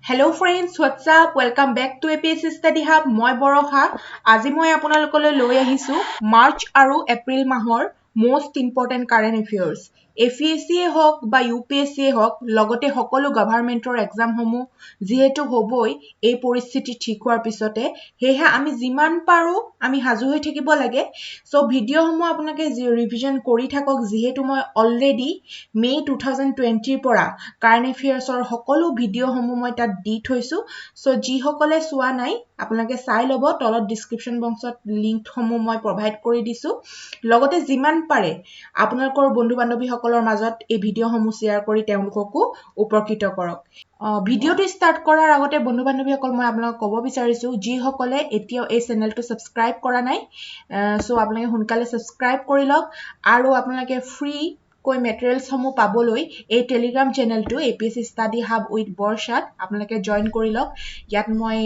Hello friends, what's up? Welcome back to APSC Study Hub. মই বৰষা আজি মই আপোনালোকলৈ লৈ আহিছো মাৰ্চ আৰু এপ্ৰিল মাহৰ most important current affairs. APSC হওক বা UPSC হওক লগতে সকলো গভৰ্ণমেণ্টৰ এক্সাম সমূহ যেহেতু হ'বই এই পৰিস্থিতি ঠিক হোৱাৰ পিছতে হেহে আমি যিমান পাৰো আমি হাজু হৈ থাকিব লাগে সো ভিডিও সমূহ আপোনালোকে ৰিভিজন কৰি থাকক যেহেতু মই অলৰেডি মে 2020 পৰা কাৰেণ্ট এফেয়াৰ্সৰ সকলো ভিডিও সমূহ মই তাত দি থৈছো সো যি সকলে চোৱা নাই আপোনালোকে চাই লব তলত ডেসক্ৰিপচন বক্সত লিংক সমূহ মই প্ৰভাইড কৰি দিছো লগতে যিমান পাৰে আপোনালোকৰ বন্ধু বান্ধৱী সকলৰ মাজত এই ভিডিও সমূহ শেয়াৰ কৰি তেওঁলোককো উপকৃত কৰক ভিডিওটো স্টাৰ্ট কৰাৰ আগতে বন্ধু বান্ধৱী সকল মই আপোনালোকক ক'ব বিচাৰিছো যি সকলে এতিয়াও এই চেনেলটো সাবস্ক্ৰাইব কৰা নাই সো আপোনালোকে সোনকালে সাবস্ক্ৰাইব কৰি লওক আৰু আপোনালোকে ফ্ৰী कोई मेटेरियल्स हमु पाबोलै এই টেলিগ্ৰাম চেনেলটো APSC ষ্টাডি হাব উইথ বৰশাত আপোনালোকে জয়েন কৰি লওক ইয়াত মই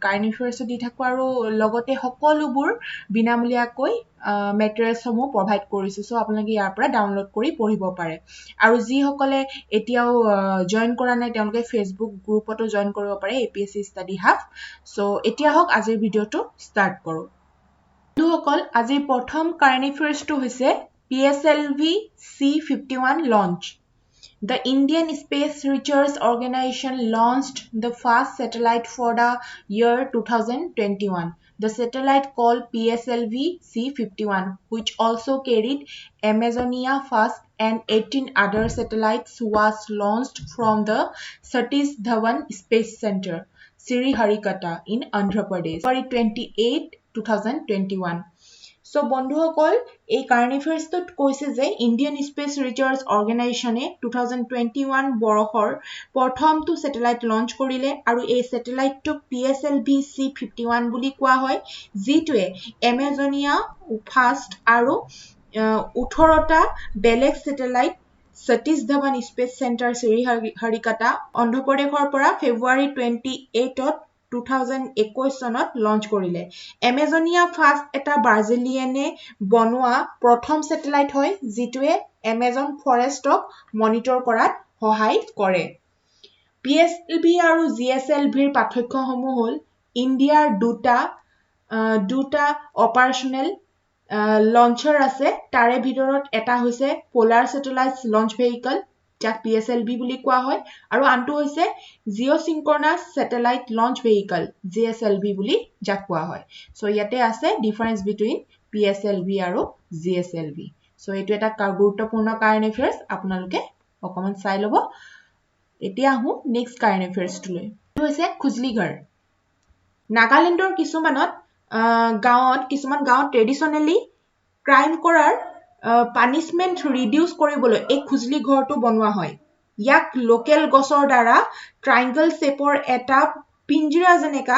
কাৰেণ্ট এফেয়াৰ্স দি থাকো আৰু লগতে সকলোবোৰ বিনামূলীয়াকৈ মেটেৰিয়েলস সমূহ প্ৰভাইড কৰিছো সো আপোনালোকে ইয়াৰ পৰা ডাউনলোড কৰি পঢ়িব পাৰে আৰু যি সকলে এতিয়াও জয়েন কৰা নাই তেওঁলোকে ফেসবুক গ্ৰুপতো জয়েন কৰিব পাৰে APSC ষ্টাডি হাব সো এতিয়া হওক আজিৰ ভিডিওটো ষ্টাৰ্ট কৰো বন্ধুসকল আজিৰ প্ৰথম কাৰেণ্ট এফেয়াৰ্সটো হৈছে PSLV C51 launch. The Indian Space Research Organization launched the first satellite for the year 2021. The satellite called PSLV C51, which also carried Amazonia First and 18 other satellites, was launched from the Satish Dhawan Space Center, Sriharikota in Andhra Pradesh, February 28, 2021. So বন্ধুসকল এই current এফেয়ার্সত কৈছে যে Indian space research অর্গানাইজেশনে 2021 বৰ্ষৰ প্ৰথমটো satellite launch কৰিলে আৰু এই স্যাটেলাইটটোক PSLV C51 বুলি কোৱা হয় যিটোৱে এমাজনিয়া ফাৰ্ষ্ট আৰু 18টা বেলেগ satellite Satish Dhawan space centre Sriharikota Andhra প্ৰদেশৰ পৰা ফেব্ৰুৱাৰী 28 2021 চনত লঞ্চ কৰিলে এমাজনিয়া ফাৰ্ষ্ট এটা ব্ৰাজিলিয়ানে বনোৱা প্ৰথম স্যাটেলাইট হয় যিটোৱে এমাজন ফৰেষ্টক মনিটৰ কৰাত সহায় কৰে PSLV আৰু GSLV ৰ পাৰ্থক্যসমূহ হ'ল ইণ্ডিয়াৰ দুটা অপাৰেশনাল লঞ্চাৰ আছে তাৰে ভিতৰত এটা হৈছে পোলাৰ স্যাটেলাইট লঞ্চ ভেহিকল যাক PSLV বুলি কোৱা হয় আৰু আনটো হৈছে জিঅ'সিনক্ৰোনাছ স্যাটেলাইট লঞ্চ ভেহিকল GSLV বুলি যাক কোৱা হয় সো ইয়াতে আছে ডিফাৰেন্স বিটুইন PSLV আৰু GSLV সো এটো এটা গুৰুত্বপূৰ্ণ কাৰেন্ট এফেয়াৰ্স আপোনালোকে অকমান চাই লব এতিয়া আহো নেক্সট কাৰেন্ট এফেয়াৰ্স লৈ এটো হৈছে খুজলিঘৰ নাগালেণ্ডৰ কিছুমান গাঁৱত ট্ৰেডিশনালি ক্ৰাইম কৰাৰ পানিশমেন্ট ৰিডিউস কৰিবলৈ এই খুজলি ঘৰটো বনোৱা হয় ইয়াক লোকেল গছৰ দ্বাৰা ট্ৰায়াঙ্গল শেপৰ এটা পিঞ্জিৰা জেনেকা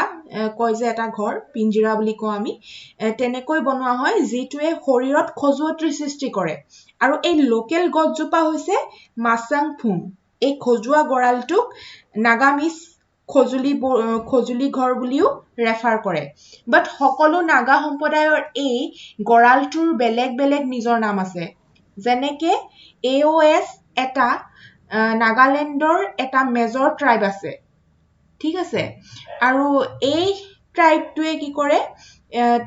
কয় যে এটা ঘৰ পিঞ্জিৰা বুলি কও আমি তেনেকৈ বনোৱা হয় যেটোৱে শৰীৰত খজুৱতিৰ সৃষ্টি কৰে আৰু এই লোকেল গছজোপা হৈছে মাছাং ফুম এই খজুৱা গৰালটোক নাগামিছ খজুলি ঘৰ বুলিও ৰেফাৰ কৰে বাট সকলো নাগা সম্প্ৰদায়ৰ এই গৰালটোৰ বেলেগ বেলেগ নিজৰ নাম আছে যেনেকে AOS এটা নাগালেণ্ডৰ এটা মেজৰ ট্ৰাইব আছে ঠিক আছে আৰু এই ট্ৰাইবটোৱে কি কৰে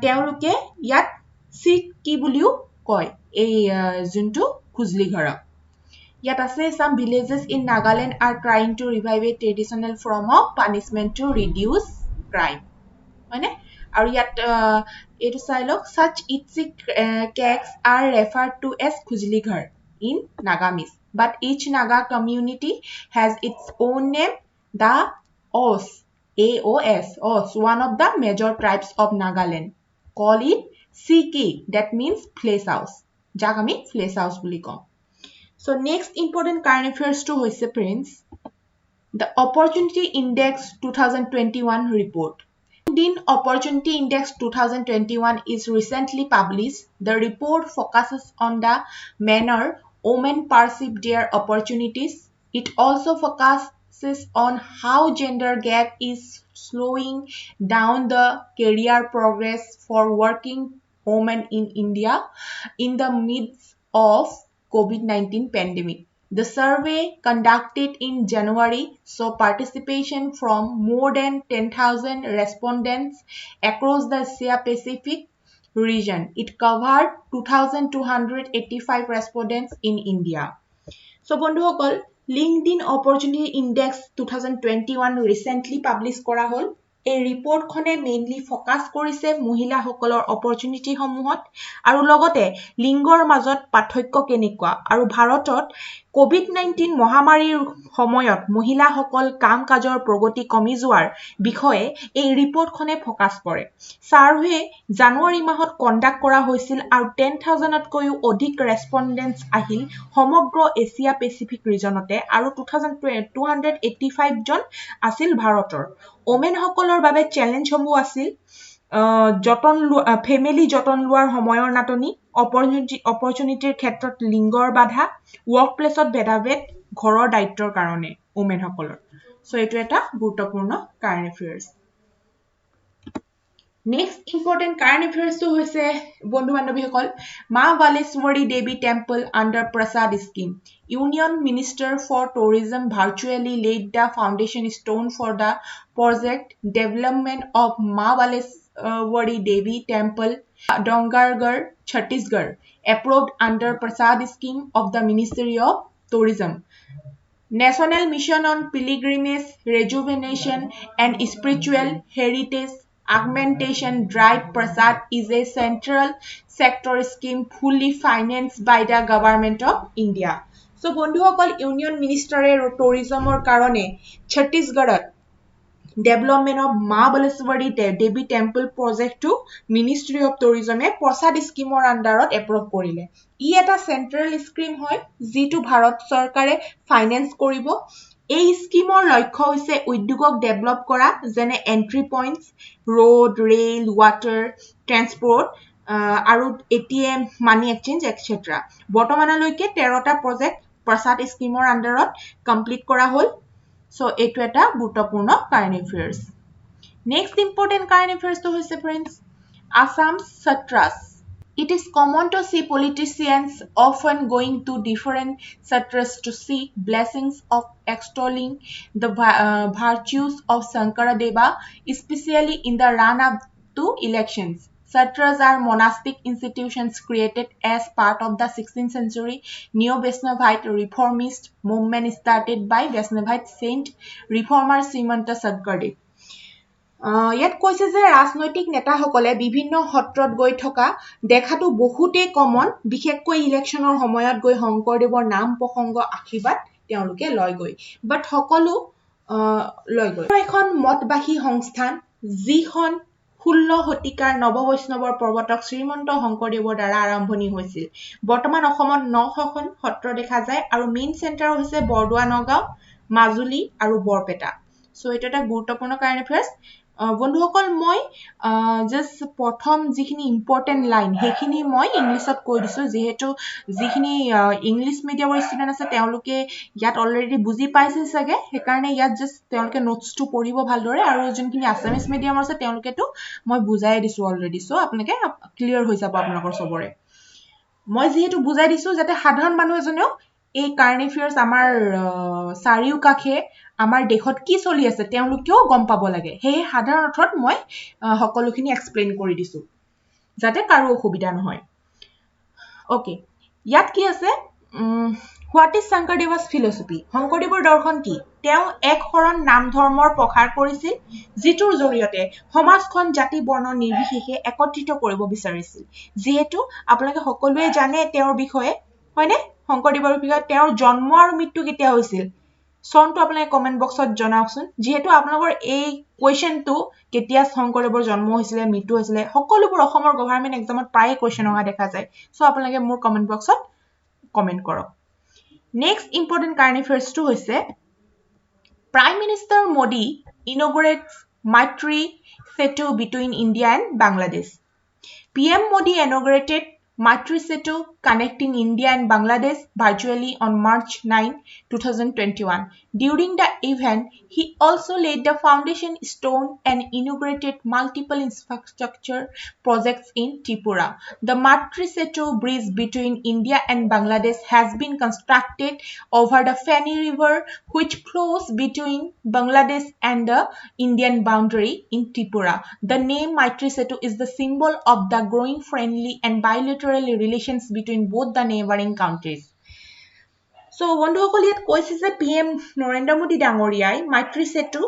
তেওঁলোকে ইয়াত সিক কি বুলিও কয় এই যোনটো খুজলি ঘৰ Yet আছে some villages in Nagaland are trying to revive a traditional form of punishment to reduce crime. Right? Or yet it is such itchy cakes are referred to as Khujlighar in Nagamis. But each Naga community has its own name, the Os, AOS, one of the major tribes of Nagaland. Call it Siki, that means place house. Jak ami place house buli kau. So next important current affairs to hoise friends the opportunity index 2021 report Indian opportunity index 2021 is recently published the report focuses on the manner women perceive their opportunities it also focuses on how gender gap is slowing down the career progress for working women in India in the midst of COVID-19 pandemic. The survey conducted in January saw participation from more than 10,000 respondents across the Asia-Pacific region. It covered 2,285 respondents in India. So, বন্ধুসকল, LinkedIn Opportunity Index 2021 recently published কৰা হ'ল। এই ৰিপৰ্টখনে mainly focus কৰিছে মহিলাসকলৰ opportunity সমূহত আৰু লগতে লিংগৰ মাজত পাৰ্থক্য কেনেকুৱা আৰু ভাৰতত কোভিড-19 মহামাৰীৰ সময়ত মহিলাসকল কাম কাজৰ প্ৰগতি কমি যোৱাৰ বিষয়ে এই ৰিপৰ্টখনে ফকাস কৰে। সাৰ্ভে জানুৱাৰী মাহত কণ্ডাক্ট কৰা হৈছিল আৰু 10,000তকৈও অধিক ৰেসপন্ডেন্টস আহিল সমগ্ৰ এছিয়া পেচিফিক ৰিজনতে আৰু 2,285 জন আছিল ভাৰতৰ। ওমেন সকলৰ বাবে চ্যালেঞ্জ সমূহ আছিল ফেমিলি যতন লোৱাৰ সময়ৰ নাটনি, অপৰচুনিটিৰ ক্ষেত্ৰত লিংগৰ বাধা, ওয়াৰ্ক প্লেসত ভেদাভেদ, ঘৰৰ দায়িত্বৰ কাৰণে ওমেন সকলৰ। সো এটো এটা গুৰুত্বপূৰ্ণ current affairs. Next important current affairs to hoise bondhu bandobi hokol Ma Baleswari Devi Temple under Prasad scheme. Union Minister for Tourism virtually laid the foundation stone for the project development of Ma Baleswari Devi Temple, Dongargarh, Chhattisgarh, approved under Prasad scheme of the Ministry of Tourism. National Mission on Pilgrimage, Rejuvenation and Spiritual Heritage Augmentation Drive Prasad is a central sector scheme fully financed by the government of India. So, বন্ধুসকল, Union Minister Tourism or karone Chhattisgarh development of Ma Baleswari Devi Temple project to Ministry of Tourism Prasad scheme or under approve korile. ই এটা central scheme হয় যেটো ভাৰত চৰকাৰে finance কৰিব। এই স্কিমৰ লক্ষ্য হৈছে উদ্যোগক ডেভেলপ কৰা যেনে entry points, road, rail, water, transport আৰু এটিএম, মানি এক্সচেঞ্জ এটসেট্ৰা। বৰ্তমানলৈকে 13টা প্ৰজেক্ট প্ৰসাদ স্কিমৰ আন্ডাৰত কমপ্লিট কৰা হ'ল। সো এটো এটা গুৰুত্বপূৰ্ণ current affairs. Next important current affairs তো হইছে friends Assam Satras. It is common to see politicians often going to different satras to seek blessings of extolling the virtues of Shankaradeva, especially in the run-up to elections. Satras are monastic institutions created as part of the 16th century Neo-Vaishnavite reformist movement started by Vaishnavite saint reformer Srimanta Shankardev. ইয়াত কৈছে যে ৰাজনৈতিক নেতাসকলে বিভিন্ন সত্ৰত গৈ থকা দেখাটো বহুতেই কমন, বিশেষকৈ ইলেকশনৰ সময়ত গৈ শংকৰদেৱৰ নাম প্ৰসংগ আশীৰ্বাদ তেওঁলোকে লয় গৈ, বাট সকলো লয় গৈ। এখন মতবাহী সংস্থান যিখন 16 শতিকাৰ নৱবৈষ্ণৱৰ প্ৰৱৰ্তক শ্ৰীমন্ত শংকৰদেৱৰ দ্বাৰা আৰম্ভণি হৈছিল। বৰ্তমান অসমত 9খন সত্ৰ দেখা যায় আৰু মেইন চেণ্টাৰ হৈছে বৰদোৱা, নগাঁও, মাজুলী আৰু বৰপেটা। সো এটা এটা গুৰুত্বপূৰ্ণ কাৰেন্ট এফেয়াৰ্স। বন্ধুসকল, মই জাস্ট প্ৰথম যিখিনি ইম্পৰ্টেন্ট লাইন হেখিনি মই ইংলিছত কৈ দিছো, যেহেতু যিখিনি ইংলিশ মিডিয়ামৰ ষ্টুডেন্ট আছে তেওঁলোকে ইয়াত অলৰেডি বুজি পাইছে চাগে, সেইকাৰণে ইয়াত জাস্ট তেওঁলোকে নোটছটো পঢ়িব ভালদৰে, আৰু যোনখিনি আছামিজ মিডিয়ামৰ আছে তেওঁলোকেতো মই বুজাই দিছো অলৰেডি। সো আপোনালোকে ক্লিয়াৰ হৈ যাব আপোনালোকৰ সবৰে। মই যেহেতু বুজাই দিছো যাতে সাধাৰণ মানুহ এজনেও এই কাৰেন্ট এফেয়াৰ্স আমাৰ চাৰিও কাখে আমাৰ দেশত কি চলি আছে তেওঁলোকেও গম পাব লাগে। হে সাধাৰণ অৰ্থত মই সকলোখিনি এক্সপ্লেইন কৰি দিছো যাতে কাৰো অসুবিধা নহয়। ওকে, ইয়াত কি আছে হোৱাট ইজ শংকৰদেৱ's philosophy? শংকৰদেৱৰ দৰ্শন কি? তেওঁ এক শৰণ নাম ধৰ্মৰ প্ৰসাৰ কৰিছিল যিটোৰ জৰিয়তে সমাজখন জাতি বৰ্ণ নিৰ্বিশেষে একত্ৰিত কৰিব বিচাৰিছিল। যেহেতু আপোনালোকে সকলোৱে জানে তেওঁৰ বিষয়ে, হয়নে? শংকৰদেৱৰ বিষয়ে তেওঁৰ জন্ম আৰু মৃত্যু কেতিয়া হৈছিল চনটো আপোনালোকে কমেন্ট বক্সত জনাওকচোন। যেহেতু আপোনালোকৰ এই কোৱেশ্চনটো কেতিয়া শংকৰদেৱৰ জন্ম হৈছিল, মৃত্যু হৈছিল, সকলোবোৰ অসমৰ গভৰ্ণমেন্ট এক্সামত প্ৰায় কোৱেশ্চন অহা দেখা যায়। সো আপোনালোকে মোৰ কমেন্ট বক্সত কমেন্ট কৰক। নেক্সট ইম্পৰ্টেন্ট কারেন্ট এফেয়ার্সটো হৈছে Prime Minister Modi inaugurates Maitri Setu between India and Bangladesh. PM Modi inaugurated Maitri Setu connecting India and Bangladesh virtually on March 9, 2021. During the event, he also laid the foundation stone and inaugurated multiple infrastructure projects in Tripura. The Matri Setu bridge between India and Bangladesh has been constructed over the Feni River, which flows between Bangladesh and the Indian boundary in Tripura. The name Matri Setu is the symbol of the growing friendly and bilateral relations between both the neighboring countries. So, বন্ধুসকল ইয়াত কৈছে যে PM Narendra Modi ডাঙৰীয়াই মাইত্ৰী সেতু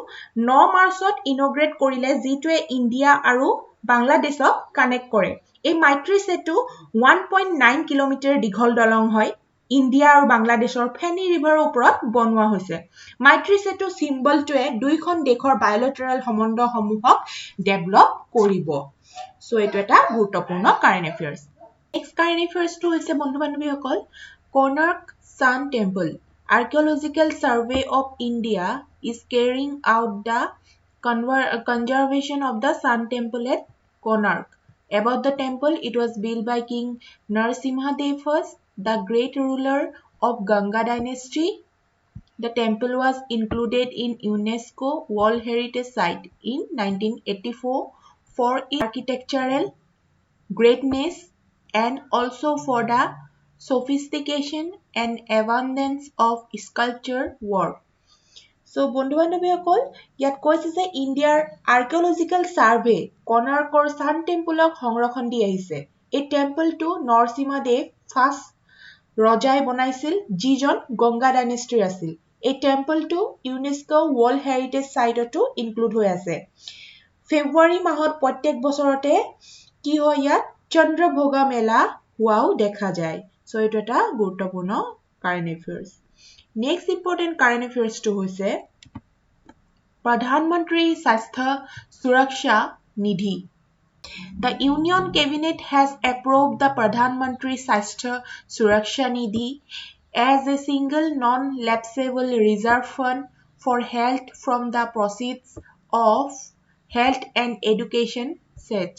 9 মাৰ্চত ইনগ্ৰেট কৰিলে যিটোৱে India আৰু বাংলাদেশক কানেক্ট কৰে। এই মাইত্ৰী সেতু 1.9 কিলোমিটাৰ দীঘল দলং হয়। ইণ্ডিয়া আৰু বাংলাদেশৰ ফেনী ৰিভাৰৰ ওপৰত বনোৱা হৈছে। মাইত্ৰী সেতু চিম্বলটোৱে দুইখন দেশৰ বায়লেটাৰেল সম্বন্ধসমূহক ডেভেলপ কৰিব। সো এইটো এটা গুৰুত্বপূৰ্ণ কাৰেণ্ট এফেয়াৰ্স। নেক্সট কাৰেণ্ট এফেয়াৰ্সটো হৈছে বন্ধু বান্ধৱীসকল Konark Sun Temple. Archaeological Survey of India is carrying out the conservation of the Sun Temple at Konark. About the temple, it was built by King Narasimhadev I, the great ruler of Ganga dynasty. The temple was included in UNESCO World Heritage Site in 1984 for its architectural greatness and also for the sophistication and abundance of sculpture work. So, বন্ধু বান্ধৱীসকল ইয়াত কৈছে যে ইণ্ডিয়াৰ archaeological survey কোনাৰ্কৰ সান টেম্পলক সংৰক্ষণ দি আহিছে। এই টেম্পলটো Narasimhadeva first ৰজাই বনাইছিল যিজন গংগা ডাইনেষ্টিৰ আছিল। এই টেম্পলটো ইউনেস্কো ৱৰ্ল্ড হেৰিটেজ সাইটতো ইনক্লুড হৈ আছে। ফেব্ৰুৱাৰী মাহত প্ৰত্যেক বছৰতে কি হয় ইয়াত চন্দ্ৰভোগা মেলা হোৱাও দেখা যায়। সো এইটো এটা গুৰুত্বপূৰ্ণ current affairs. Next important current এফেয়াৰ্সটো হৈছে প্ৰধানমন্ত্ৰী স্বাস্থ্য সুৰক্ষা নিধি। The Union Cabinet has approved the Pradhan Mantri Swasthya Suraksha Nidhi as a single non-lapsable reserve fund for health from the proceeds of health and education such.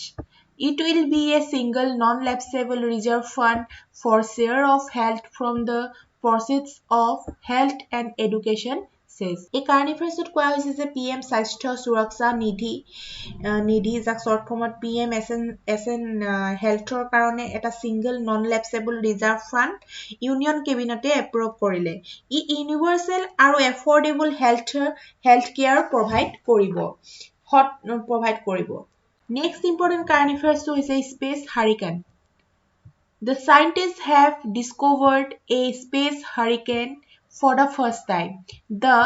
It will be a single non-lapsable reserve fund for share of health from the proceeds of health and education says. এই current এফেয়াৰ্সত কোৱা হৈছে যে PM স্বাস্থ্য সুৰক্ষা নিধি যাক short ফৰ্মত PM SN হেল্থৰ কাৰণে এটা single non lapsable reserve fund union কেবিনেটে এপ্ৰুভ কৰিলে। ই ইউনিভাৰ্সেল আৰু এফৰ্ডেবল হেল্থ কেয়াৰ প্ৰভাইড কৰিব। Next important current affairs is a space hurricane. The scientists have discovered a space hurricane for the first time. The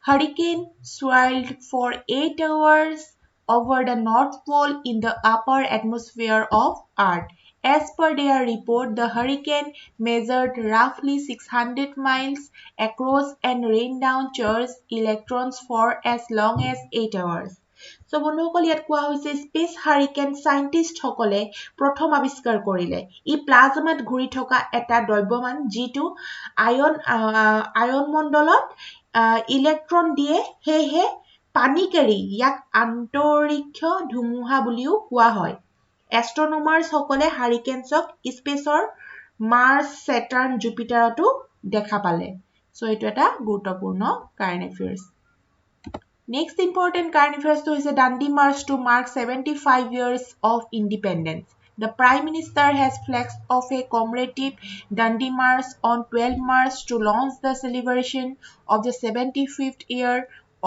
hurricane swirled for 8 hours over the North Pole in the upper atmosphere of Earth. As per their report, the hurricane measured roughly 600 miles across and rained down charged electrons for as long as 8 hours. So, বন্ধুসকল ইয়াত কোৱা হৈছে space hurricane সাইন্টিষ্ট সকলে প্ৰথম আৱিষ্কাৰ কৰিলে। ই প্লাজমাত ঘূৰি থকা এটা দ্ৰব্যমান যিটো আয়ন মণ্ডলত ইলেক্ট্ৰন দিয়ে সেয়েহে পানী কেৰি ইয়াক আন্তৰিক্ষ ধুমুহা বুলিও কোৱা হয়। এষ্ট্ৰনমাৰ্ছ সকলে হাৰিকেনছক স্পেচৰ মাৰ্চ সেটাৰ্ন জুপিটাৰতো দেখা পালে। সো এইটো এটা গুৰুত্বপূৰ্ণ current এফেয়াৰ্স। Next important current affairs is a Dandi March to mark 75 years of independence. The Prime Minister has flexed off a commemorative Dandi March on 12 March to launch the celebration of the 75th year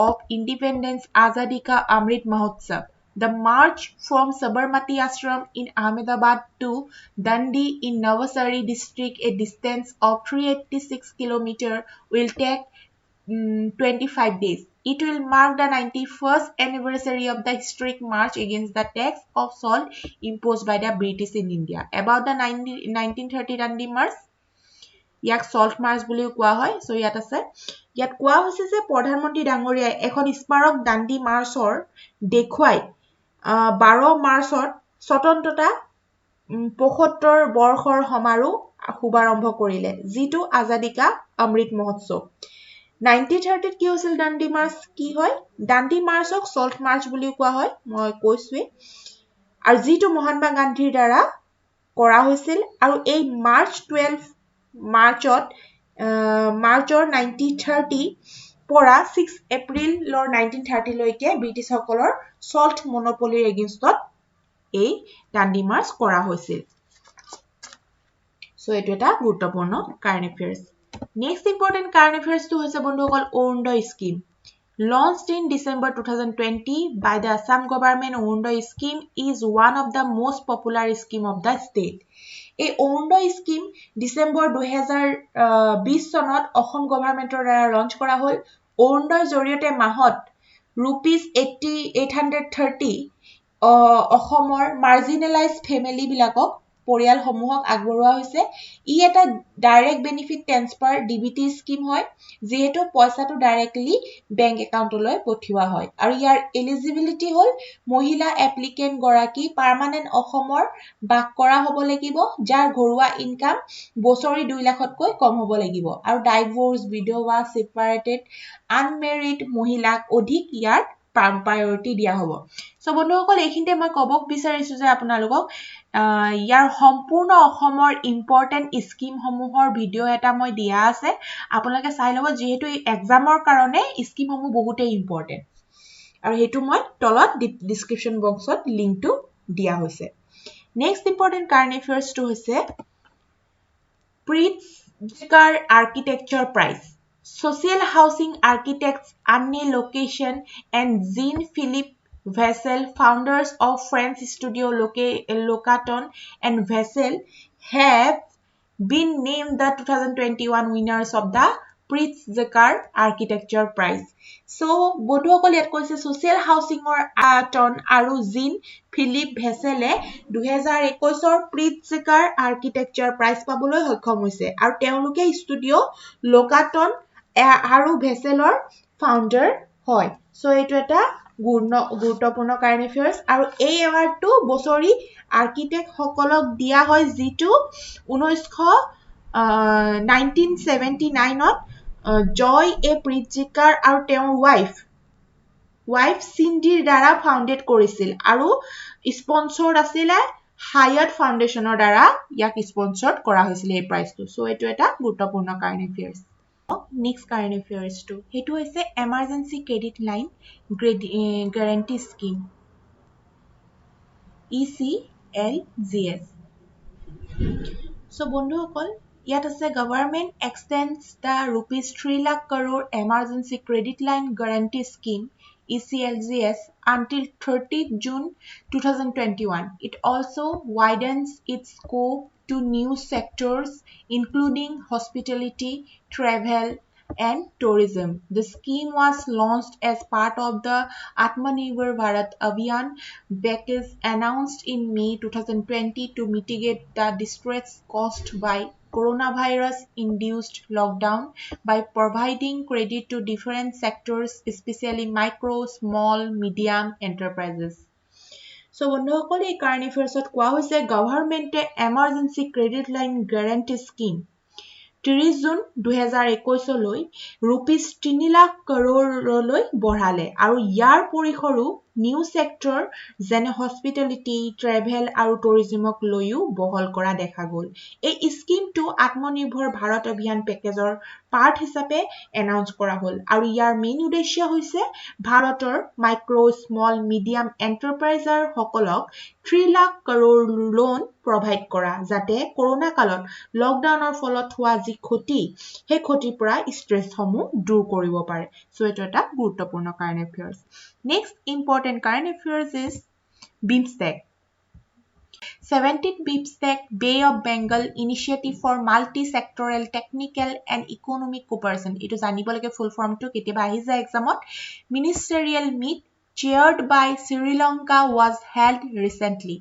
of independence Azadi Ka Amrit Mahotsav. The march from Sabarmati Ashram in Ahmedabad to Dandi in Navasari district, a distance of 386 kilometers, will take 25 days. It will mark the 91st anniversary of the historic march against the tax of salt imposed by the British in India. About the 1930 Dandi March, ইয়াক salt March বুলিও কোৱা হয়। So ইয়াত আছে ইয়াত কোৱা হৈছে যে প্ৰধানমন্ত্ৰী ডাঙৰীয়াই এখন স্মাৰক দাণ্ডি মাৰ্চৰ দেখুৱাই 12 মাৰ্চত স্বতন্ত্ৰতা 75 বৰ্ষৰ সমাৰোহ শুভাৰম্ভ কৰিলে যিটো আজাদী কা অমৃত মহোৎসৱ। 1930 কি হৈছিল দাণ্ডি মাৰ্চ কি হয় দাণ্ডি মাৰ্চক সল্ট মাৰ্চ বুলিও কোৱা হয় মই কৈছোৱে আৰু যিটো মহাত্মা গান্ধীৰ দ্বাৰা কৰা হৈছিল আৰু এই মাৰ্চ 12 মাৰ্চৰ 1930 পৰা 6 এপ্ৰিলৰ 1930 লৈকে ব্ৰিটিছসকলৰ সল্ট মনোপলিৰ এগেইনষ্টত এই দাণ্ডি মাৰ্চ কৰা হৈছিল সো এটো এটা গুৰুত্বপূৰ্ণ current affairs next important current এফেয়াৰ্সটো হৈছে বন্ধুসকল Arunodoi scheme launched in December 2020 by the Assam government. Orunodoi scheme is one of the most popular scheme of the state. এই অৰুণোদয় স্কিম ডিসেম্বৰ 2020 চনত অসম গভৰ্ণমেন্টৰ দ্বাৰা লঞ্চ কৰা হ'ল অৰুণোদয়ৰ জৰিয়তে মাহত ₹830 অসমৰ মাৰ্জিনেলাইজ ফেমিলি বিলাকক পৰিয়াল সমূহক আগবঢ়োৱা হৈছে ই এটা direct benefit transfer DBT scheme হয় যেহেতু পইচাটো ডাইৰেক্টলি বেংক একাউণ্টলৈ পঠিওৱা হয় আৰু ইয়াৰ এলিজিবিলিটি হ'ল মহিলা এপ্লিকেন্ট গৰাকী পাৰ্মানেন্ট অসমৰ বাস কৰা হ'ব লাগিব যাৰ ঘৰুৱা ইনকাম বছৰি 2 লাখতকৈ কম হ'ব লাগিব আৰু ডাইভোৰ্স বিধৱা সেপাৰেটেড আনমেৰিড মহিলাক অধিক ইয়াৰ প্ৰায়োৰিটি দিয়া হ'ব সো বন্ধুসকল এইখিনিতে মই ক'ব বিচাৰিছো যে আপোনালোকক ইয়াৰ সম্পূৰ্ণ অসমৰ ইম্পৰ্টেন্ট স্কিম সমূহৰ ভিডিও এটা মই দিয়া আছে আপোনালোকে চাই ল'ব যেহেতু এই এক্সামৰ কাৰণে স্কিম সমূহ বহুতেই ইম্পৰ্টেন্ট আৰু হেতু মই তলত ডেসক্ৰিপচন বক্সত লিংকটো দিয়া হৈছে নেক্সট ইম্পৰ্টেন্ট কাৰেন্ট এফেয়াৰ্সটো হৈছে Pritzker architecture prize Social Housing Architects Anne Location and Jean Philippe Vessel, founders of French studio Locaton and Vessel, have been named the 2021 winners of the Pritzker Architecture Prize. So, বন্ধুসকল ইয়াত কৈছে Social Housing Locaton আৰু Jean Philippe Vessel 2021 Pritzker Architecture Prize পাবলৈ সক্ষম হৈছে আৰু তেওঁলোকে studio Locaton আৰু ভেসেলৰ ফাউন্ডাৰ হয় সো এটো এটা গুৰুত্বপূৰ্ণ কাৰেন্ট এফেয়াৰ্স আৰু এই এৱাৰ্ডটো বছৰি আৰ্কিটেক্ট সকলক দিয়া হয় যেটো 1979 ত জয় এ প্ৰিটজিকাৰ আৰু তেওঁৰ ওয়াইফ সিন্ডিৰ দ্বাৰা ফাউন্ডেড কৰিছিল আৰু স্পন্সৰড আছিল হায়াত ফাউন্ডেশনৰ দ্বাৰা ইয়াক স্পন্সৰড কৰা হৈছিল এই প্ৰাইজটো সো এটো এটা গুৰুত্বপূৰ্ণ current এফেয়াৰ্স Next current affairs to hetu hoise emergency credit line guarantee scheme ECLGS so bondhu hokol yat ase government extends the ₹3 lakh crore emergency credit line guarantee scheme ECLGS until 30th June 2021 it also widens its scope to new sectors including hospitality travel and tourism. The scheme was launched as part of the Atmanirbhar Bharat Abhiyan package announced in May 2020 to mitigate the distress caused by coronavirus-induced lockdown by providing credit to different sectors, especially micro, small, medium enterprises. So, বন্ধুসকল এই current এফেয়াৰ্সত কোৱা হৈছে গভৰ্ণমেণ্টে emergency credit line guarantee scheme 30 June 2021 লৈ ₹3 lakh crore বঢ়ালে আৰু ইয়াৰ পৰিসৰো নিউ সেক্টৰ যেনে হস্পিটেলিটি ট্ৰেভেল আৰু টুৰিজমক লৈও বহল কৰা দেখা গল এই স্কিমটো আত্মনিৰ্ভৰ ভাৰত অভিযান পেকেজৰ পাৰ্ট হিচাপে এনাউন্স কৰা হল আৰু ইয়াৰ মেইন উদ্দেশ্য হৈছে ভাৰতৰ মাইক্ৰো স্মল মিডিয়াম এন্টাৰপ্ৰাইজাৰ সকলক 3 লাখ crore লোন প্ৰভাইড কৰা যাতে কৰোনা কালত লকডাউনৰ ফলত হোৱা যি ক্ষতি হে ক্ষতিৰ পৰা ষ্ট্ৰেছ সমূহ দূৰ কৰিব পাৰে সো এটো এটা গুৰুত্বপূৰ্ণ current affairs next important current affairs is BIMSTEC 17th BIMSTEC Bay of Bengal Initiative for Multi-Sectoral Technical and Economic Cooperation eto janibo lage full form to ketiba ahi jay examot ministerial meet chaired by Sri Lanka was held recently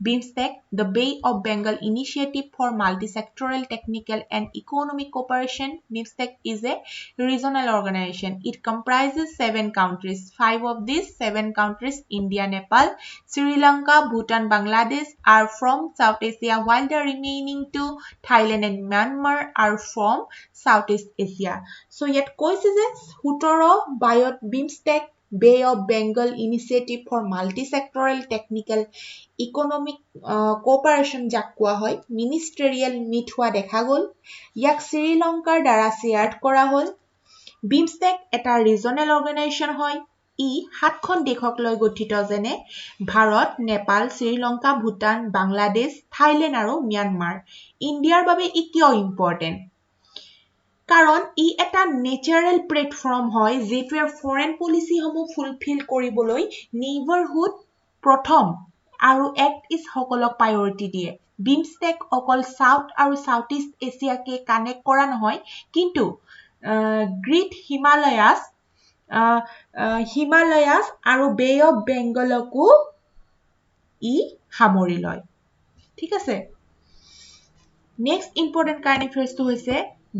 BIMSTEC, the Bay of Bengal Initiative for Multi-Sectoral Technical and Economic Cooperation, BIMSTEC is a regional organization. It comprises 7 countries. 5 of these 7 countries, India, Nepal, Sri Lanka, Bhutan, Bangladesh, are from South Asia, while the remaining 2, Thailand and Myanmar, are from Southeast Asia. So, yet, koise je 17 biot BIMSTEC Bay of Bengal Initiative for Multi-Sectoral Technical Economic Cooperation যাক কোৱা হয় ministerial meat হোৱা দেখা গ'ল ইয়াক শ্ৰীলংকাৰ দ্বাৰা share কৰা হ'ল বিমষ্টেক এটা ৰিজনেল অৰ্গেনাইজেশ্যন হয় ই 7খন দেশক লৈ গঠিত যেনে ভাৰত নেপাল শ্ৰীলংকা ভূটান বাংলাদেশ থাইলেণ্ড আৰু ম্যানমাৰ ইণ্ডিয়াৰ বাবে ই কিয় ইম্পৰ্টেণ্ট কাৰণ ই এটা নেচাৰেল প্লেটফৰ্ম হয় যেটোৱে ফৰেন পলিচি সমূহ ফুলফিল কৰিবলৈ নেইবাৰহুড প্ৰথম আৰু এক্ট ইজ সকলক প্ৰায়োৰিটি দিয়ে বিমষ্টেক অকল সাউথ আৰু সাউথ ইষ্ট এছিয়াকে কানেক্ট কৰা নহয় কিন্তু গ্ৰেট হিমালয়াছ আৰু বে অফ বেংগলকো ই সামৰি লয় ঠিক আছে নেক্সট ইম্পৰ্টেণ্ট কাৰেণ্ট এফেয়াৰ্ছটো হৈছে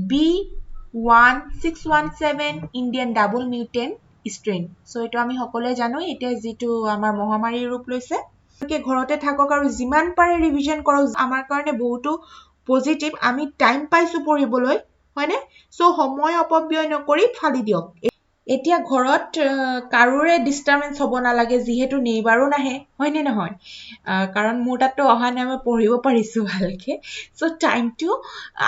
B1617 Indian double mutant strain so এটো আমি সকলোৱে জানো এটা যেটো আমাৰ মহামাৰীৰ ৰূপ লৈছে ঘৰতে থাকক আৰু যিমান পাৰে ৰিভিজন কৰক আমাৰ কাৰণে বহুতো পজিটিভ আমি টাইম পাইছো পঢ়িবলৈ হয়নে সো সময় অপব্যয় নকৰি ফালি দিয়ক এতিয়া ঘৰত কাৰোৰে ডিস্টাৰবেন্স হ'ব নালাগে যেহেতু নেইবাৰো নাহে হয়নে নহয় কাৰণ মোৰ তাতো অহা নাই মই পঢ়িব পাৰিছো ভালকে সো টাইমটো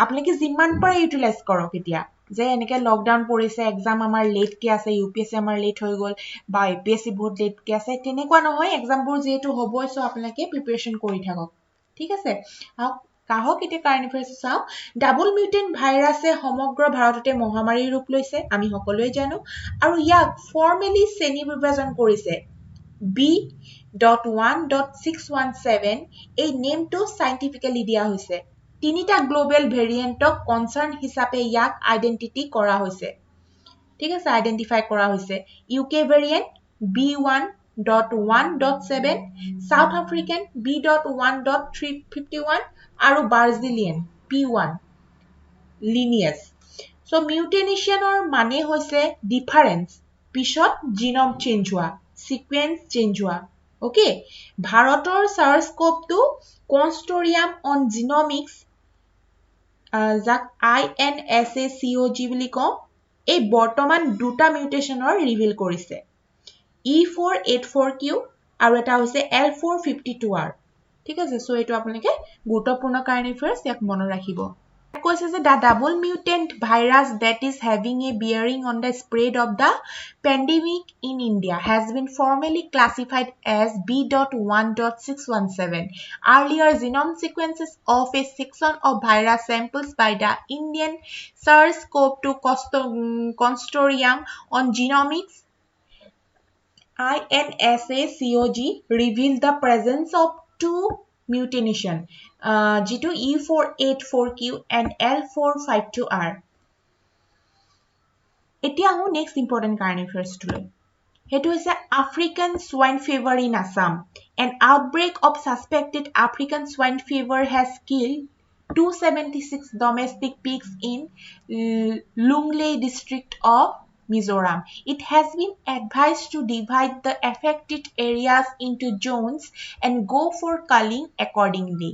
আপোনালোকে যিমান পাৰে ইউটিলাইজ কৰক এতিয়া যে এনেকে লকডাউন পৰিছে এক্সাম আমাৰ লেট কে আছে ইউপিএসসি আমাৰ লেট হৈ গল বা এপিএসসি বহুত লেট কে আছে তেনেকুৱা নহয় এক্সামবোৰ যেহেতু হ'বই সো আপোনালোকে প্ৰিপাৰেচন কৰি থাকক ঠিক আছে কাহক এতিয়া কাৰেণ্ট এফেয়াৰ্ছ চাও ডাবল মিউটেন্ট ভাইৰাছে সমগ্ৰ ভাৰততে মহামাৰীৰ ৰূপ লৈছে আমি সকলোৱে জানো আৰু ইয়াক ফৰ্মেলি শ্ৰেণী বিভাজন কৰিছে B.1.617 এই নেমটো সাইন্টিফিক্যালি দিয়া হৈছে তিনিটা গ্লোবাল ভেৰিয়েন্টক কনসাৰ্ন হিচাপে ইয়াক আইডেন্টিটি কৰা হৈছে ঠিক আছে আইডেন্টিফাই কৰা হৈছে UK variant B1.1.7 South African B.1.351 আৰু Brazilian P1 lineage so mutation or মানে হৈছে difference পিছত genome change হোৱা sequence change হোৱা okay ভাৰতৰ SARS-CoV-2 consortium on genomics যাক INSACOG বুলি কওঁ এই বৰ্তমান দুটা মিউটেশনৰ ৰিভিল কৰিছে E484Q আৰু এটা হৈছে L452R ঠিক আছে সো এটো আপোনালোকে গুৰুত্বপূৰ্ণ কাৰেণ্ট এফেয়াৰ্ছ ইয়াক মনত ৰাখিব কৈছে যে the double mutant virus that is having a bearing on the spread of the pandemic in India has been formally classified as B.1.617 earlier genome sequences of a section of virus samples by the Indian SARS-CoV-2 consortium on genomics INSACOG revealed the presence of two mutation G2 E484Q and L452R এতিয়া হো next important current affairs to লৈ হেতু হৈছে African swine fever in Assam an outbreak of suspected African swine fever has killed 276 domestic pigs in Lunglei district of Mizoram. It has been advised to divide the affected areas into zones and go for culling accordingly.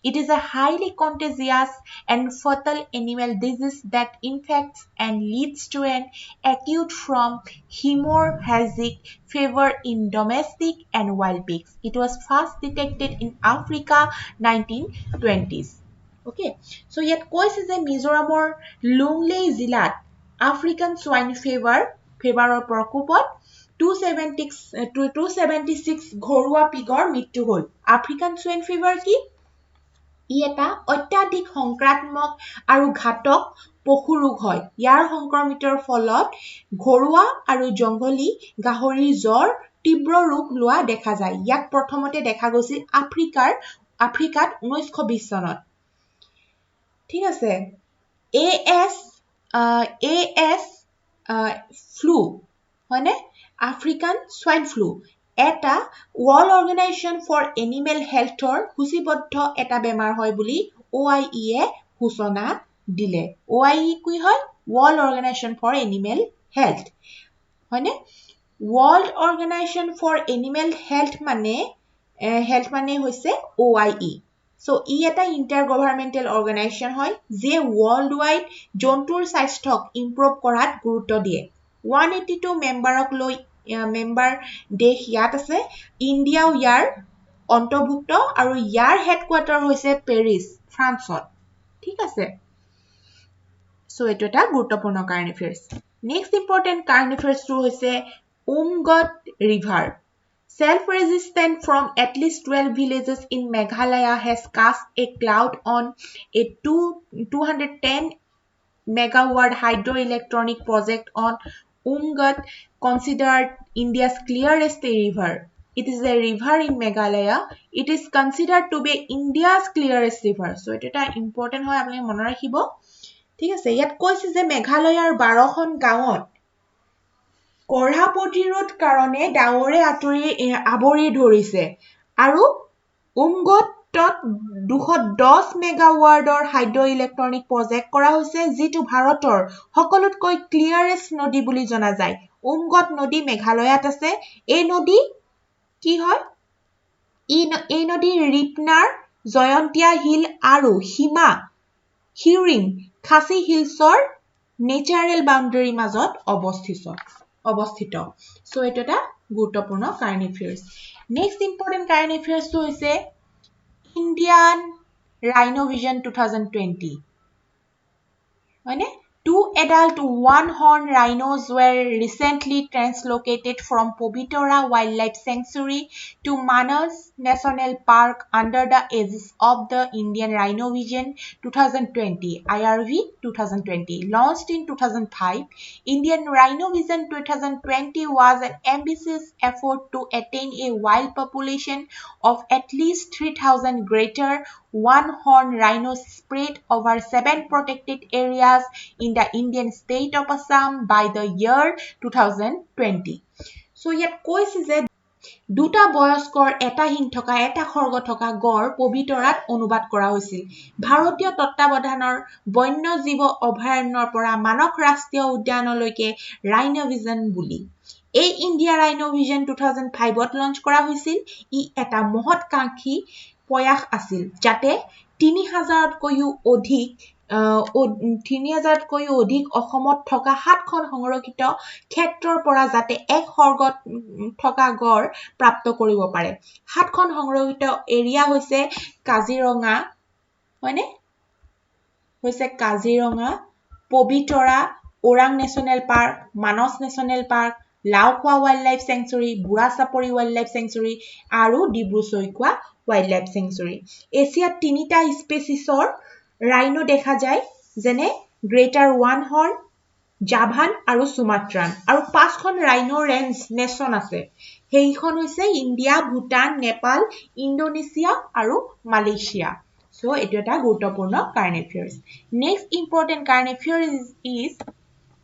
It is a highly contagious and fatal animal disease that infects and leads to an acute from hemorrhagic fever in domestic and wild pigs. It was first detected in Africa 1920s. Okay, so yet কৈছে যে মিজোৰামৰ লুংলেই জিলাত African swine ফেভাৰৰ প্ৰকোপত 276 ঘৰুৱা পিগৰ মৃত্যু হ'ল African swine favour কি ই এটা অত্যাধিক সংক্ৰাত্মক আৰু ঘাতক পশু ৰোগ হয় ইয়াৰ সংক্ৰমিতৰ ফলত ঘৰুৱা আৰু জংগলী গাহৰিৰ জ্বৰ তীব্ৰ ৰোগ লোৱা দেখা যায় ইয়াক প্ৰথমতে দেখা গৈছিল আফ্ৰিকাত 1920 চনত ঠিক আছে AS flu হয়নে আফ্ৰিকান সোয়াইন ফ্লু এটা ওয়াৰ্ল্ড অৰ্গানাইজেশ্যন ফৰ এনিমেল হেলথৰ সূচীবদ্ধ এটা বেমাৰ হয় বুলি OIE এ ঘোষণা দিলে OIE কি হয় world organisation for animal health হয়নে world organisation for animal health মানে হৈছে OIE So, ই এটা ইন্টাৰগভাৰ্মেন্টেল অৰ্গানাইজেশ্যন হয় যে ওয়াৰ্ল্ড ওয়াইড জন্তুৰ স্বাস্থ্যক ইমপ্ৰুভ কৰাত গুৰুত্ব দিয়ে 182 মেম্বাৰক লৈ মেম্বাৰ দেশ ইয়াত আছে ইণ্ডিয়াও ইয়াৰ অন্তৰ্ভুক্ত আৰু ইয়াৰ হেডকোৱাৰ্টাৰ হৈছে পেৰিছ ফ্ৰান্সত ঠিক আছে সো এটো এটা গুৰুত্বপূৰ্ণ current affairs next important current এফেয়াৰ্সটো হৈছে উমগত river Self-resistant from at least 12 villages in Meghalaya has cast a cloud on a 210 megawatt hydroelectronic project on Umgat, considered India's clearest river. It is a river in Meghalaya. It is considered to be India's clearest river. So, it is important hoy apni mone rakhibo. ঠিক আছে ইয়াত কৈছে যে মেঘালয়ৰ 12খন গাঁৱত কৰহা প্ৰতিৰোধ কাৰণে ডাৱৰে আৱৰি ধৰিছে আৰু উমগতত 210 মেগাৱাটৰ হাইড্ৰ ইলেক্ট্ৰনিক প্ৰজেক্ট কৰা হৈছে যিটো ভাৰতৰ সকলোতকৈ ক্লিয়াৰেষ্ট নদী বুলি জনা যায় উমগত নদী মেঘালয়ত আছে এই নদী কি হয় এই নদী ৰিপনাৰ জয়ন্তীয়া হিল আৰু হিমা হিউৰিং খাসি হিলছৰ নেচাৰেল বাউণ্ডাৰী মাজত অৱস্থিত সো এটা এটা গুৰুত্বপূৰ্ণ current affairs next important current এফেয়াৰ্সটো হৈছে ইণ্ডিয়ান ৰাইনো ভিজন 2020 হয়নে Two adult one-horn rhinos were recently translocated from Pobitora Wildlife Sanctuary to Manas National Park under the aegis of the Indian Rhino Vision 2020 IRV 2020 launched in 2005 Indian Rhino Vision 2020 was an ambitious effort to attain a wild population of at least 3,000 greater one-horn rhinos spread over 7 protected areas in the Indian state of Assam by the year 2020. So, yet কৈছে যে দুটা বয়স্কৰ এটা হিং থকা এটা খৰ্গ থকা গড় পবিতৰাত অনুবাদ কৰা হৈছিল ভাৰতীয় তত্ত্বাৱধানৰ বন্যজীৱ অভয়াৰণ্যৰ পৰা মানস ৰাষ্ট্ৰীয় উদ্যানলৈকে ৰাইনো ভিজন বুলি এই ইণ্ডিয়া ৰাইনো ভিজন 2005ত লঞ্চ কৰা হৈছিল ই এটা মহৎকাংক্ষী প্ৰয়াস আছিল যাতে 3000তকৈও অধিক 3000তকৈও অধিক অসমত থকা 7খন সংৰক্ষিত ক্ষেত্ৰৰ পৰা যাতে এক খৰ্গত থকা গড় প্ৰাপ্ত কৰিব পাৰে 7খন সংৰক্ষিত এৰিয়া হৈছে কাজিৰঙা হয়নে হৈছে Kaziranga Pobitora Orang national park Manas national park Laokhowa wildlife sanctuary Burachapori wildlife sanctuary আৰু ডিব্ৰুচৈখোৱা ৱাইল্ডলাইফ চেঞ্চুৰী এছিয়াত তিনিটা স্পেচিছৰ ৰাইনো দেখা যায় যেনে গ্ৰেটাৰ ওৱান হৰ্ন জাভান আৰু সুমাত্ৰান আৰু 5খন ৰাইনো ৰেঞ্জ নেশ্যন আছে সেইখন হৈছে ইণ্ডিয়া ভুটান নেপাল ইণ্ডোনেছিয়া আৰু মালয়েছিয়া সো এটো এটা গুৰুত্বপূৰ্ণ current affairs next important current affairs is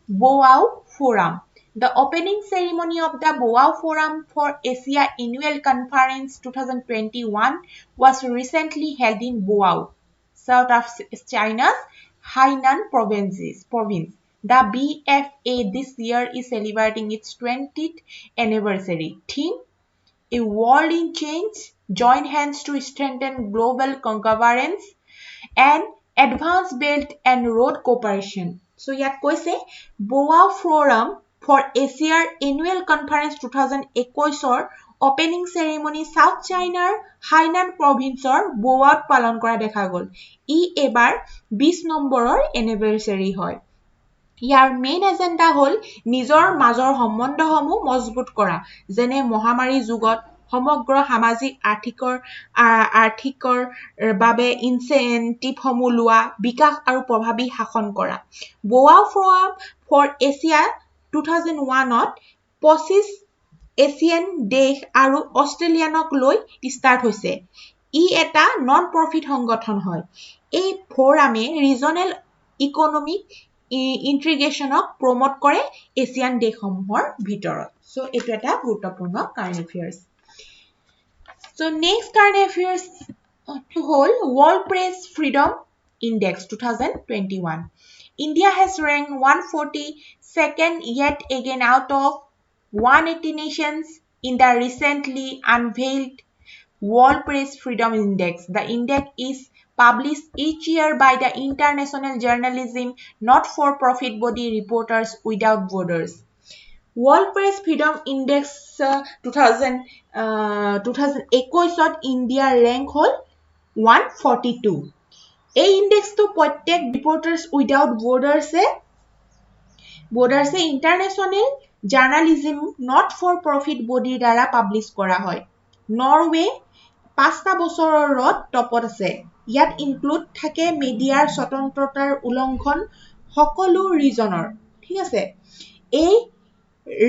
Boao forum The opening ceremony of the Boao Forum for Asia Annual Conference 2021 was recently held in Boao, south of China's Hainan province. The BFA this year is celebrating its 20th anniversary. Theme: A World in Change, Join Hands to Strengthen Global Governance and Advance Belt and Road Cooperation. So, yat koise Boao Forum for Asia Annual Conference 2021 opening ceremony South China Hainan provinceৰ Boaত পালন কৰা দেখা গল ই এবাৰ 20 নম্বৰৰ anniversary হয় ইয়াৰ main agenda হল নিজৰ মাজৰ সম্বন্ধসমূহ মজবুত কৰা যেনে মহামাৰী যুগত সমগ্ৰ সামাজিক আৰ্থিকৰ বাবে ইনসেন্টিভসমূহ লোৱা বিকাশ আৰু প্ৰভাৱী শাসন কৰা বোৱা ফোৰাম ফৰ এছিয়া 2001ত 25 এছিয়ান দেশ আৰু অষ্ট্ৰেলিয়ানক লৈ ষ্টাৰ্ট হৈছে ই এটা নন প্ৰফিট সংগঠন হয় এই ফোৰামে ৰিজনেল ইকোনমিক ইন্টিগ্ৰেশনক প্ৰমোট কৰে এছিয়ান দেশসমূহৰ ভিতৰত সো এটো এটা গুৰুত্বপূৰ্ণ current এফেয়াৰ্স so next current এফেয়াৰ্স hall World Press Freedom Index 2021 India has ranked 142nd yet again out of 180 nations in the recently unveiled World Press Freedom Index. The index is published each year by the International Journalism Not-for-Profit body Reporters Without Borders. World Press Freedom Index 2021 India rank হল 142 এই ইনডেক্সটো প্ৰত্যেক reporters without বৰ্ডাৰ্ছে international journalism not for profit বডিৰ দ্বাৰা publish কৰা হয় Norway 5টা বছৰত টপত আছে ইয়াত ইনক্লুড থাকে মিডিয়াৰ স্বতন্ত্ৰতাৰ উলংঘন সকলো ৰিজনৰ ঠিক আছে এই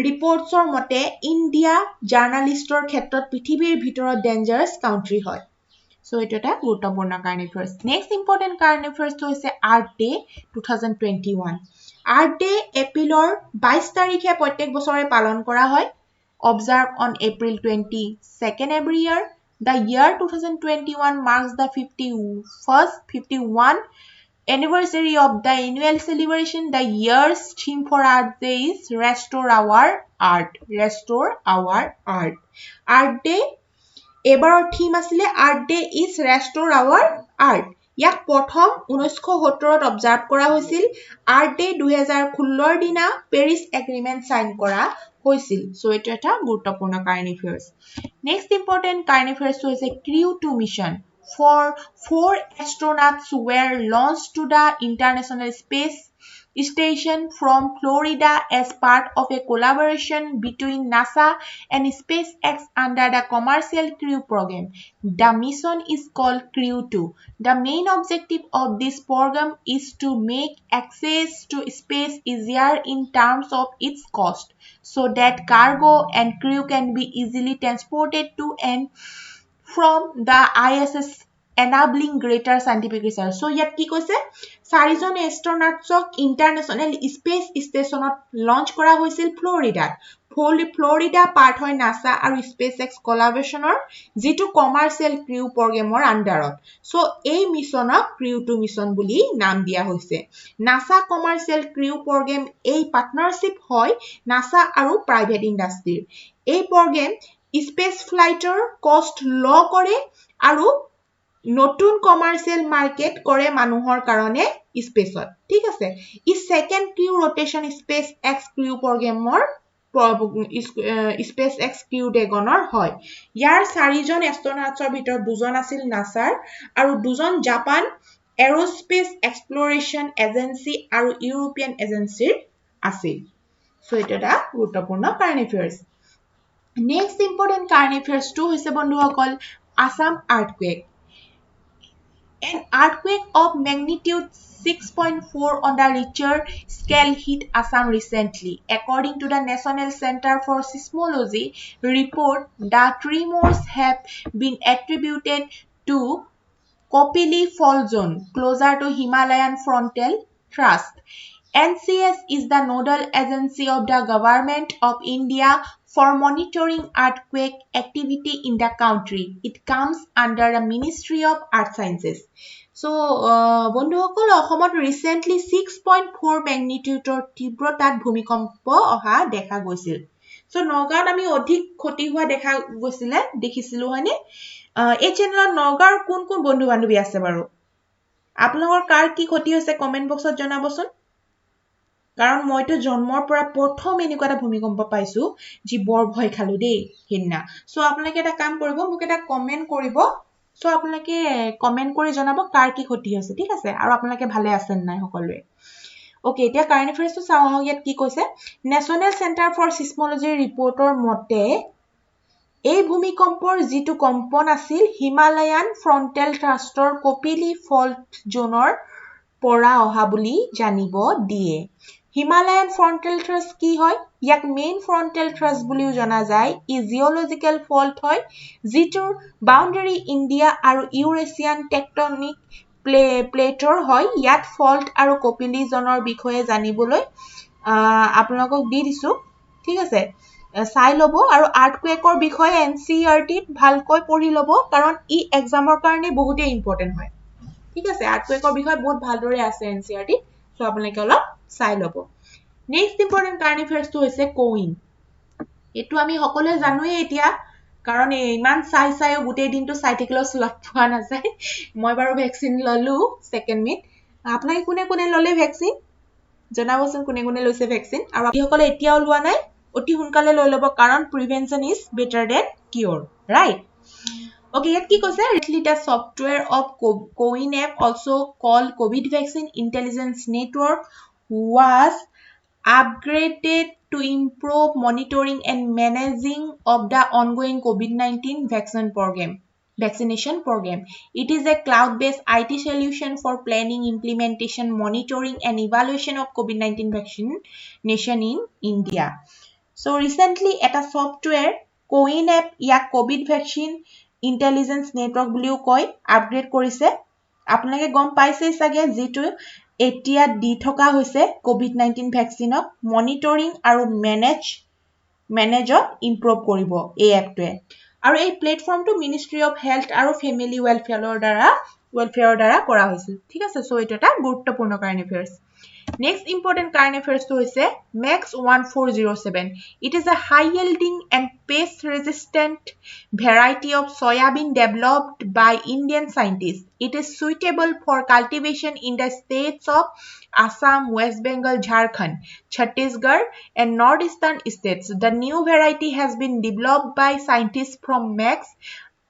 ৰিপৰ্টছৰ মতে ইণ্ডিয়া জাৰ্নালিষ্টৰ ক্ষেত্ৰত পৃথিৱীৰ ভিতৰত ডেঞ্জাৰাছ কাউন্ট্ৰি হয় সো এটা এটা গুৰুত্বপূৰ্ণ current affairs next important current এফেয়াৰ্সটো হৈছে আৰ্ট ডে 2021 আৰ্ট ডে এপ্ৰিলৰ 22 তাৰিখে প্ৰত্যেক বছৰে পালন কৰা হয় observe on April 22nd every year the year 2021 marks the 51 anniversary of the annual celebration the year's theme for art day is restore our art art day এবাৰৰ theme আছিলে art day is restore our art ইয়াক প্ৰথম 1970ত observe কৰা হৈছিল art day 2016ৰ দিনা Paris agreement sign কৰা হৈছিল so এটা এটা গুৰুত্বপূৰ্ণ current affairs next important current এফেয়াৰ্স হৈছে crew 2 mission for 4 astronauts were launched to the International Space Station from Florida as part of a collaboration between NASA and SpaceX under the Commercial Crew Program. The mission is called Crew 2. The main objective of this program is to make access to space easier in terms of its cost, so that cargo and crew can be easily transported to and from the ISS enabling greater scientific research. So yet ki koise চাৰিজন এষ্ট্ৰোনটছক international space ষ্টেচনত launch কৰা হৈছিল ফ্লোৰিডাত Florida part হয় নাসা আৰু SpaceX কোলাবৰেচনৰ যেটো কমাৰ্শিয়েল crew প্ৰগ্ৰামৰ আন্ডাৰত so এই মিশনক crew 2 mission বুলি নাম দিয়া হৈছে নাসা কমাৰ্শিয়েল ক্ৰিউ প্ৰগ্ৰাম এই পাৰ্টনাৰশ্বিপ হয় নাসা আৰু প্ৰাইভেট ইন্ডাষ্ট্ৰিৰ এই প্ৰগ্ৰাম স্পেস ফ্লাইটৰ কষ্ট ল কৰে আৰু নতুন কমাৰ্শিয়েল মাৰ্কেট কৰে মানুহৰ কাৰণে স্পেসত ঠিক আছে ই second crew rotation SpaceX crew প্ৰগ্ৰামৰ স্পেস এক্স ক্ৰিউ ড্ৰেগনৰ হয় ইয়াৰ চাৰিজন এষ্ট্ৰোনটছৰ ভিতৰত দুজন আছিল নাসাৰ আৰু দুজন জাপান এৰোস্পেস এক্সপ্লোৰেশন এজেন্সি আৰু ইউৰোপিয়ান এজেন্সিৰ আছিল সো এটা গুৰুত্বপূৰ্ণ current affairs next important current এফেয়াৰ্স টো হৈছে বন্ধুসকল Assam earthquake An earthquake of magnitude 6.4 on the Richter scale hit Assam recently. According to the National Center for Seismology report, the tremors have been attributed to Kopili Fault Zone, closer to Himalayan frontal thrust. NCS is the nodal agency of the Government of India for monitoring earthquake activity in the country. It comes under the Ministry of Earth Sciences. So, বন্ধুসকল অসমত recently 6.4 ম্যাগনিটিউডৰ তীব্ৰতাত ভূমিকম্প অহা দেখা গৈছিল so নগাঁৱত আমি অধিক ক্ষতি হোৱা দেখা গৈছিল দেখিছিলো হয়নে এই চেনেলত নগাঁৱৰ কোন কোন বন্ধু বান্ধৱী আছে বাৰু আপোনালোকৰ কাৰ কি ক্ষতি হৈছে কমেন্ট বক্সত জনাবচোন কাৰণ মইতো জন্মৰ পৰা প্ৰথম এনেকুৱা এটা ভূমিকম্প পাইছো যি বৰ ভয় খালো দেই হিন্না সো আপোনালোকে এটা কাম কৰিব মোক এটা কমেন্ট কৰিব সো আপোনালোকে কমেন্ট কৰি জনাব কাৰ কি ক্ষতি হৈছে ঠিক আছে আৰু আপোনালোকে ভালে আছেন নাই সকলোৱে ওকে এতিয়া কাৰেণ্ট এফেয়াৰ্সটো চাও ইয়াত কি কৈছে নেশনাল সেন্টাৰ ফৰ সিসমোলজি ৰিপৰ্টৰ মতে এই ভূমিকম্পৰ যেটো কম্পন আছিল হিমালয়ান ফ্ৰন্টাল থ্ৰাষ্টৰ কপিলি ফল্ট জোনৰ পৰা অহা বুলি জানিব দিয়ে হিমালয়ান ফ্ৰন্টাল থ্ৰাষ্ট কি হয় ইয়াক মেইন ফ্ৰন্টাল থ্ৰাষ্ট বুলিও জনা যায় ই জিঅলজিক্যাল ফল্ট হয় যেটোৰ বাউন্ডাৰী ইন্ডিয়া আৰু ইউৰেছিয়ান টেকটনিক প্লেটৰ হয় ইয়াত ফল্ট আৰু কপিলি জনৰ বিষয়ে জানিবলৈ আপোনালোকক দি দিছো ঠিক আছে চাই লব আৰু আৰ্থকুৱেকৰ বিষয়ে এনচিইআৰটিত ভালকৈ পঢ়ি লব কাৰণ ই এক্সামৰ কাৰণে বহুতে ইম্পৰ্টেন্ট হয় ঠিক আছে আৰ্থকুৱেকৰ বিষয়ে বহুত ভালদৰে আছে এনচিইআৰটি সো আপোনালোকে অলপ চাই লব নেক্সট ইম্পৰ্টেন্ট কাৰেণ্ট এফেয়াৰ্সটো হৈছে কোইন এটো আমি সকলোৱে জানোৱে এতিয়া কাৰণ ইমান চাইও গোটেই দিনটো চাই থাকিলেও স্লট পোৱা নাযায় মই বাৰু ভ্যাকচিন ললো সেকেন্ড মিড আপোনালোকে কোনে কোনে ললে ভ্যাকচিন জনাবচোন কোনে কোনে লৈছে ভ্যাকচিন আৰু আপোনালোকে এতিয়াও লোৱা নাই অতি সোনকালে লৈ ল'ব কাৰণ prevention is better than cure right Okay, yet ki kose recently the software of COIN app also called COVID Vaccine Intelligence Network was upgraded to improve monitoring and managing of the ongoing COVID-19 vaccination program. It is a cloud-based IT solution for planning, implementation, monitoring, and evaluation of COVID-19 vaccination in India. So recently, at a software, COIN app ya COVID vaccine intelligence network বুলিও কয় upgrade কৰিছে আপোনালোকে গম পাইছে চাগে যেটো এতিয়া দি থকা হৈছে কোভিড-19 ভ্যাকচিনক মনিটৰিং আৰু মেনেজত ইমপ্ৰুভ কৰিব এই এপটোৱে আৰু এই প্লেটফৰ্মটো মিনিষ্ট্ৰি অফ হেলথ আৰু ফেমিলি ৱেলফেয়াৰৰ দ্বাৰা কৰা হৈছিল ঠিক আছে সো এটা গুৰুত্বপূৰ্ণ current এফেয়াৰ্স Next important current affairs to is Max 1407. It is a high-yielding and pest-resistant variety of soybean developed by Indian scientists. It is suitable for cultivation in the states of Assam, West Bengal, Jharkhand, Chhattisgarh, and northeastern states. The new variety has been developed by scientists from Max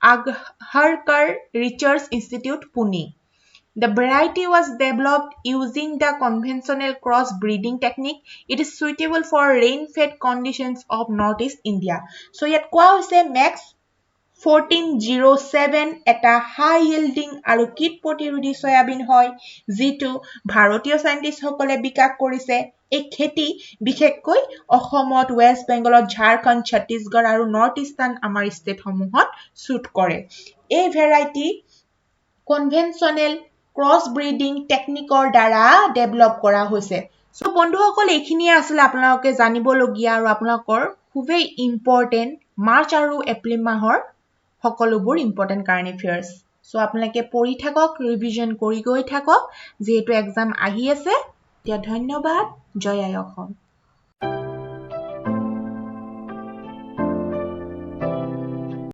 Agharkar Research Institute, Pune. The variety was developed using the conventional cross-breeding technique. It is suitable for rain-fed conditions of Northeast India. So, yet kwa hoise Max 1407 eta high-yielding aru kit protirodhi soyabin hoy jitu bharatiyo scientist hokole bikas korise ei kheti bishekkoi Ohomot, West Bengalot, Jharkhand, Chhattisgarh aru Northeastern amar state homuhot suit kore. Ei variety conventional cross breeding টেকনিকৰ দ্বাৰা develop কৰা হৈছে so বন্ধুসকল এইখিনিয়ে আছিল আপোনালোকে জানিবলগীয়া আৰু আপোনালোকৰ খুবেই ইম্পৰ্টেন্ট মাৰ্চ আৰু এপ্ৰিল মাহৰ সকলোবোৰ ইম্পৰ্টেন্ট কাৰেণ্ট এফেয়াৰ্স সো আপোনালোকে পঢ়ি থাকক ৰিভিজন কৰি গৈ থাকক যেহেতু এক্সাম আহি আছে এতিয়া ধন্যবাদ জয় আই অসম